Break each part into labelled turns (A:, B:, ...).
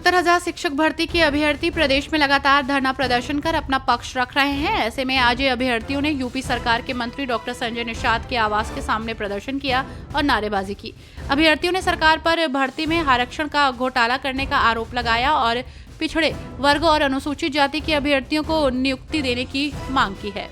A: 69,000 शिक्षक भर्ती के अभ्यर्थी प्रदेश में लगातार धरना प्रदर्शन कर अपना पक्ष रख रहे हैं। ऐसे में आज अभ्यर्थियों ने यूपी सरकार के मंत्री डॉक्टर संजय निषाद के आवास के सामने प्रदर्शन किया और नारेबाजी की। अभ्यर्थियों ने सरकार पर भर्ती में आरक्षण का घोटाला करने का आरोप लगाया और पिछड़े वर्ग और अनुसूचित जाति के अभ्यर्थियों को नियुक्ति देने की मांग की है।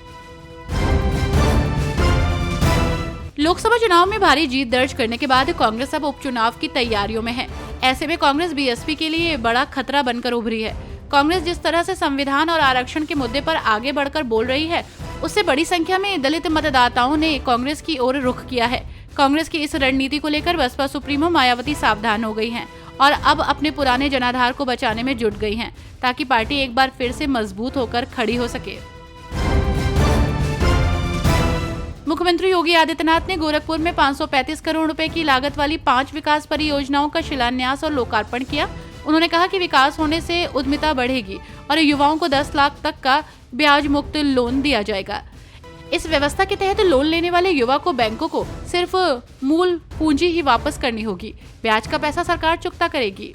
A: लोकसभा चुनाव में भारी जीत दर्ज करने के बाद कांग्रेस अब उपचुनाव की तैयारियों में है। ऐसे में कांग्रेस बीएसपी के लिए बड़ा खतरा बनकर उभरी है। कांग्रेस जिस तरह से संविधान और आरक्षण के मुद्दे पर आगे बढ़कर बोल रही है, उससे बड़ी संख्या में दलित मतदाताओं ने कांग्रेस की ओर रुख किया है। कांग्रेस की इस रणनीति को लेकर बसपा सुप्रीमो मायावती सावधान हो गई हैं और अब अपने पुराने जनाधार को बचाने में जुट गई हैं, ताकि पार्टी एक बार फिर से मजबूत होकर खड़ी हो सके। मुख्यमंत्री योगी आदित्यनाथ ने गोरखपुर में 535 करोड़ रुपए की लागत वाली 5 विकास परियोजनाओं का शिलान्यास और लोकार्पण किया। उन्होंने कहा कि विकास होने से उद्यमिता बढ़ेगी और युवाओं को 10 लाख तक का ब्याज मुक्त लोन दिया जाएगा। इस व्यवस्था के तहत लोन लेने वाले युवा को बैंकों को सिर्फ मूल पूंजी ही वापस करनी होगी, ब्याज का पैसा सरकार चुकता करेगी।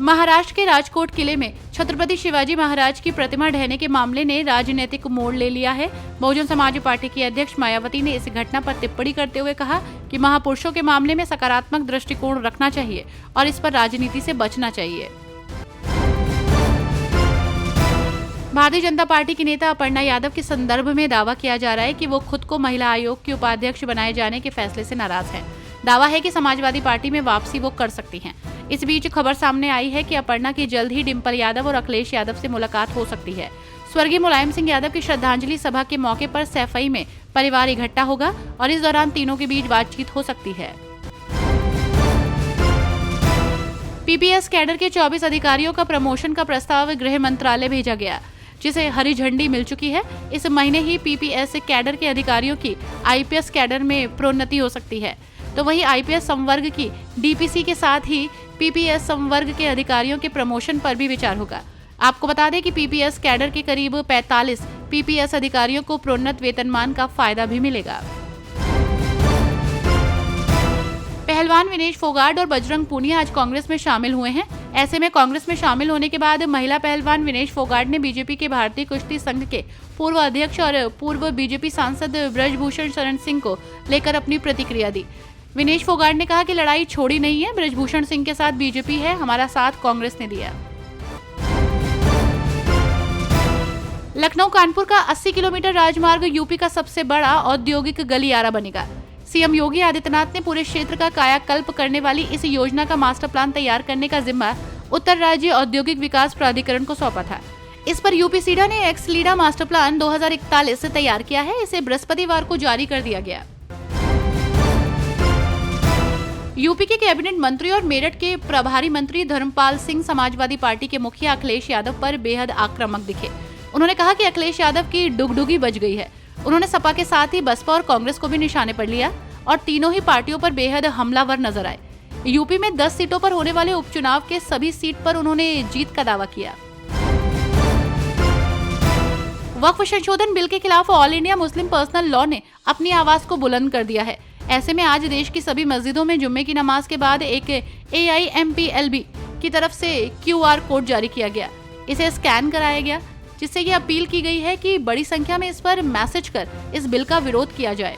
A: महाराष्ट्र के राजकोट किले में छत्रपति शिवाजी महाराज की प्रतिमा ढहने के मामले ने राजनीतिक मोड़ ले लिया है। बहुजन समाज पार्टी की अध्यक्ष मायावती ने इस घटना पर टिप्पणी करते हुए कहा कि महापुरुषों के मामले में सकारात्मक दृष्टिकोण रखना चाहिए और इस पर राजनीति से बचना चाहिए। भारतीय जनता पार्टी की नेता अपर्णा यादव के संदर्भ में दावा किया जा रहा है कि वो खुद को महिला आयोग की उपाध्यक्ष बनाए जाने के फैसले से नाराज हैं। दावा है कि समाजवादी पार्टी में वापसी वो कर सकती हैं। इस बीच खबर सामने आई है कि अपर्णा की जल्द ही डिंपल यादव और अखिलेश यादव से मुलाकात हो सकती है। स्वर्गीय मुलायम सिंह यादव की श्रद्धांजलि सभा के मौके पर सैफई में परिवार इकट्ठा होगा और इस दौरान तीनों के बीच बातचीत हो सकती है। पीपीएस कैडर के 24 अधिकारियों का प्रमोशन का प्रस्ताव गृह मंत्रालय भेजा गया, जिसे हरी झंडी मिल चुकी है। इस महीने ही पीपीएस कैडर के अधिकारियों की आईपीएस कैडर में प्रोन्नति हो सकती है। तो वहीं आईपीएस संवर्ग की डीपीसी के साथ ही पीपीएस संवर्ग के अधिकारियों के प्रमोशन पर भी विचार होगा। आपको बता दें कि पीपीएस कैडर के करीब 45 पीपीएस अधिकारियों को प्रोन्नत वेतनमान का फायदा भी मिलेगा। पहलवान विनेश फोगाट और बजरंग पूनिया आज कांग्रेस में शामिल हुए हैं। ऐसे में कांग्रेस में शामिल होने के बाद महिला पहलवान विनेश फोगाट ने बीजेपी के भारतीय कुश्ती संघ के पूर्व अध्यक्ष और पूर्व बीजेपी सांसद ब्रजभूषण शरण सिंह को लेकर अपनी प्रतिक्रिया दी। विनेश फोगाट ने कहा कि लड़ाई छोड़ी नहीं है, ब्रजभूषण सिंह के साथ बीजेपी है, हमारा साथ कांग्रेस ने दिया। लखनऊ कानपुर का 80 किलोमीटर राजमार्ग यूपी का सबसे बड़ा औद्योगिक गलियारा बनेगा। सीएम योगी आदित्यनाथ ने पूरे क्षेत्र का कायाकल्प करने वाली इस योजना का मास्टर प्लान तैयार करने का जिम्मा उत्तर राज्य औद्योगिक विकास प्राधिकरण को सौंपा था। इस पर यूपीसीडा ने एक्स-लीडा मास्टर प्लान 2041 से तैयार किया है। इसे बृहस्पतिवार को जारी कर दिया गया। यूपी के कैबिनेट मंत्री और मेरठ के प्रभारी मंत्री धर्मपाल सिंह समाजवादी पार्टी के मुखिया अखिलेश यादव पर बेहद आक्रामक दिखे। उन्होंने कहा कि अखिलेश यादव की डुगडुगी बज गई है। उन्होंने सपा के साथ ही बसपा और कांग्रेस को भी निशाने पर लिया और तीनों ही पार्टियों पर बेहद हमलावर नजर आए। यूपी में 10 सीटों पर होने वाले उपचुनाव के सभी सीट पर उन्होंने जीत का दावा किया। वक्फ संशोधन बिल के खिलाफ all India Muslim personal law ने अपनी आवाज को बुलंद कर दिया है। ऐसे में आज देश की सभी मस्जिदों में जुम्मे की नमाज के बाद एक AIMPLB की तरफ से QR कोड जारी किया गया। इसे स्कैन कराया गया, जिससे ये अपील की गई है कि बड़ी संख्या में इस पर मैसेज कर इस बिल का विरोध किया जाए।